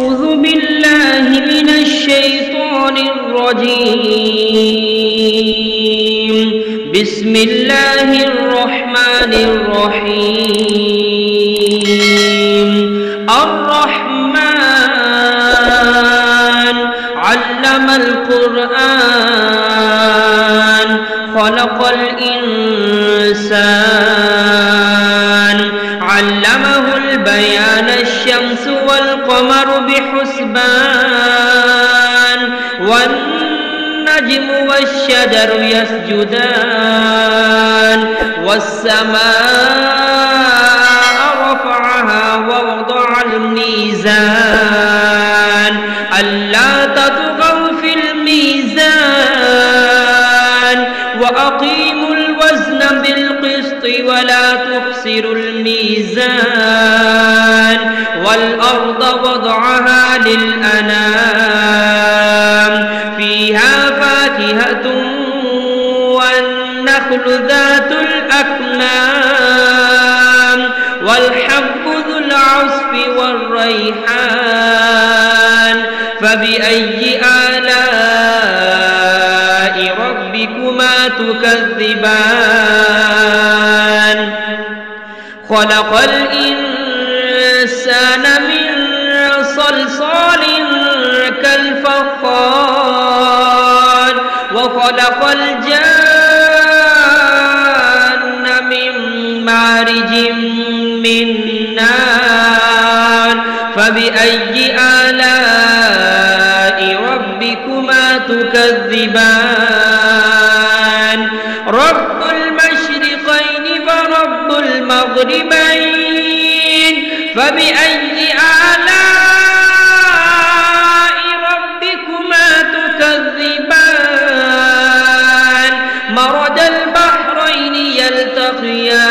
أعوذ بالله من الشيطان الرجيم. بسم الله الرحمن الرحيم. الرحمن علم القرآن خلق الإنسان علمه البيان الشمس والقمر بحسبان والنجم والشجر يسجدان والسماء رفعها ووضع الميزان ألا تطغوا في الميزان وأقيموا الوزن بالقسط ولا تخسروا الميزان والأرض وضعها للأنام فيها فاكهة والنخل ذات الأكمام والحب ذو العصف والريحان فبأي آلاء ربكما تكذبان خلق الإنسان من صلصال كالفخار وخلق الجان من مارج من نار فبأي آلاء ربكما تكذبان رب المشرقين ورب المغربين فبأي آلاء ربكما تكذبان مرج البحرين يلتقيان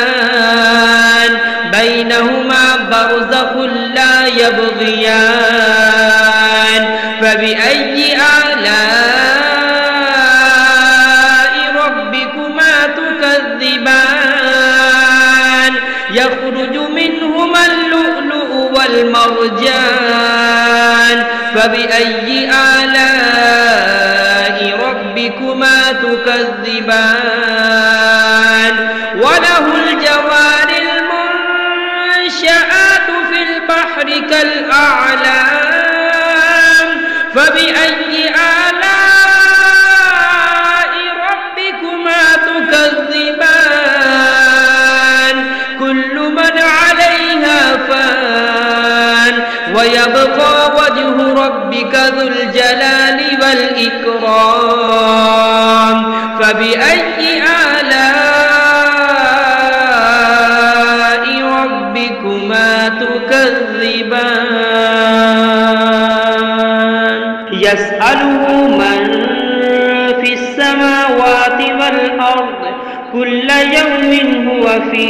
بينهما برزخ لا يبغيان فبأي آلاء ربكما تكذبان يخرج منهما اللؤلؤ والمرجان فبأي آلاء ربكما تكذبان وله الجوار المنشآت في البحر كالأعلام فبأي آلاء ربكما تكذبان كل من عليها فان ويبقى وجه ربك ذو الجلال والإكرام فبأي آلاء ربكما تكذبان يسأله من في السماوات والأرض كل يوم هو في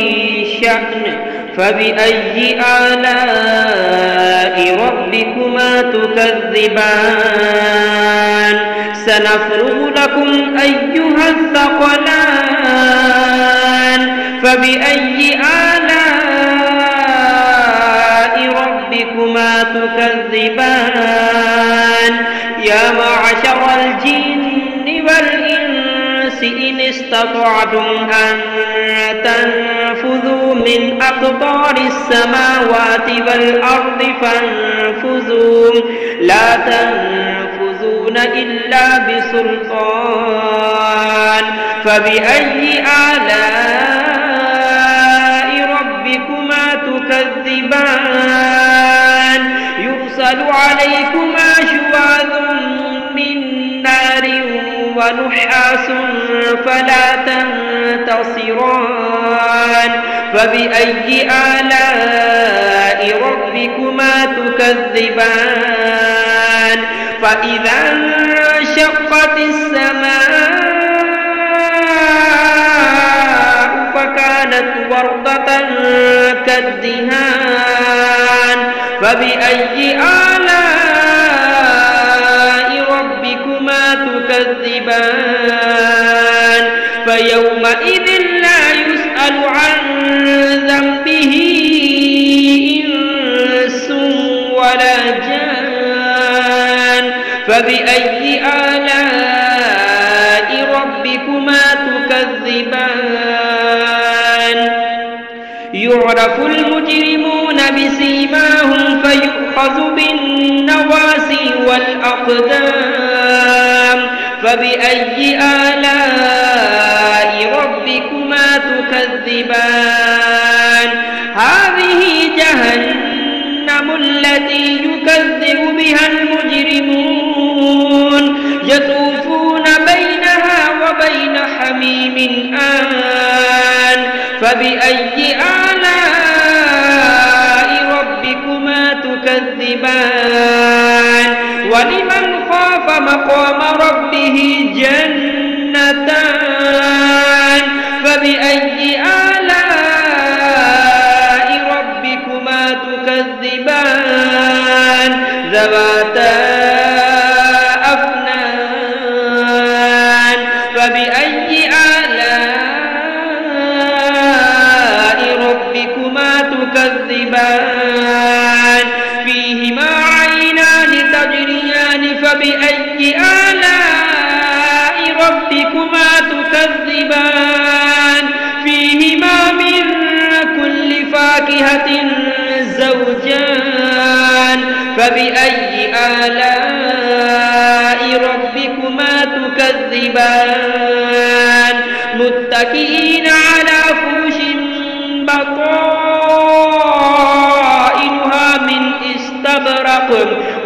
شأن فبأي آلاء ربكما تكذبان سنفرغ لكم أيها الثقلان فبأي آلاء ربكما تكذبان يا معشر الجن والإنس إن استطعتم أن تنفذوا من أقطار السماوات والأرض فانفذوا لا تنفذون إلا بسلطان فبأي آلاء ربكما تكذبان يرسل عليكما شواظ من نار ونحاس فلا تنتصران فبأي آلاء ربكما تكذبان فإذا انشقت السماء فكانت وردة كالدهان فبأي آلاء ربكما تكذبان فيومئذ لا يسأل عن ذنبه إنس ولا جان فبأي آلاء ربكما تكذبان يعرف المجرمون بسيماهم فيؤخذ بالنواسي والأقدام فبأي آلاء ربكما تكذبان هذه جهنم التي يكذب بها المجرمون يطوفون بينها وبين حميم آن فبأي آلاء ربكما تكذبان ولمن خاف مقام ربه جنتان فبأي آلاء ربكما تكذبان ذواتا أفنان فبأي آلاء ربكما تكذبان فيهما عينان تجريان فبأي آلاء ربكما تكذبان فيهما من كل فاكهة زوجان فبأي آلاء ربكما تكذبان متكئين على فرش بطائنها من استبرق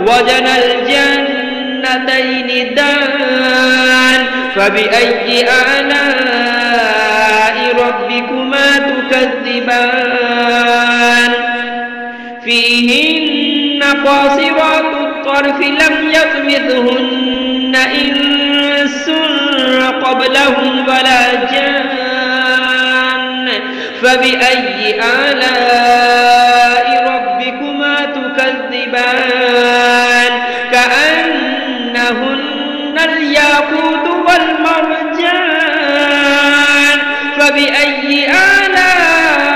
وجنى الجنتين دان فبأي آلاء ربكما تكذبان فيهن قاصرات الطرف لم يطمثهن إنس قبلهم ولا جان فبأي آلاء ربكما تكذبان كأنهن الياقوت والمرجان فبأي آلاء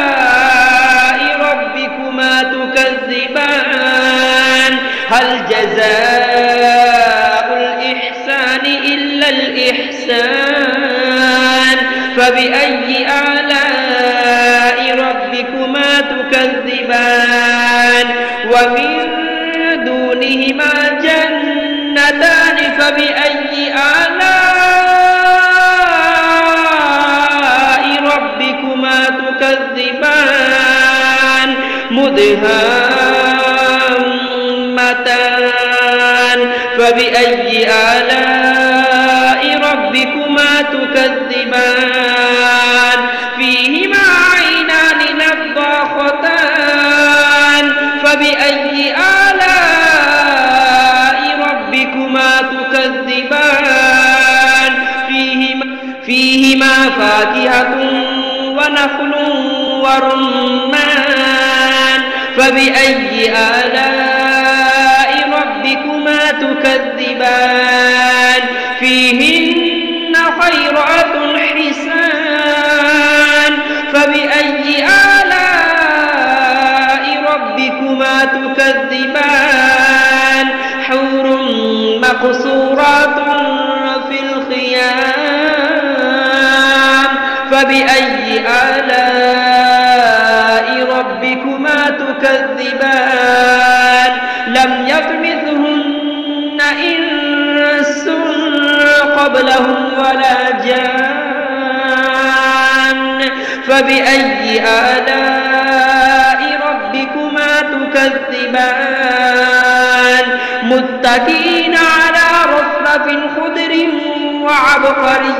ربكما تكذبان هل جزاء الإحسان إلا الإحسان فبأي آلاء ربكما تكذبان ومن دونهما جنتان فبأي آلاء ربكما تكذبان مدهامتان فبأي آلاء ربكما تكذبان فيهما عينان نضاختان فبأي آلاء ربكما تكذبان فيهما فاكهة ونخل ورمان فبأي آلاء ربكما تكذبان فيهن خيرات حسان فبأي آلاء ربكما تكذبان حور مقصورات في الخيام فبأي آلاء ربكما تكذبان لم يطمثهن إنس قبلهم ولا جان فبأي آلاء ربكما تكذبان متكئين على رفرف خضر وعبقري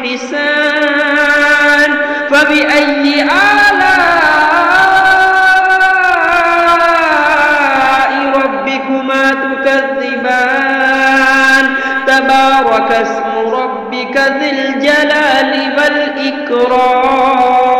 حسان فبأي آلاء ربكما تكذبان تبارك اسم ربك ذي الجلال والإكرام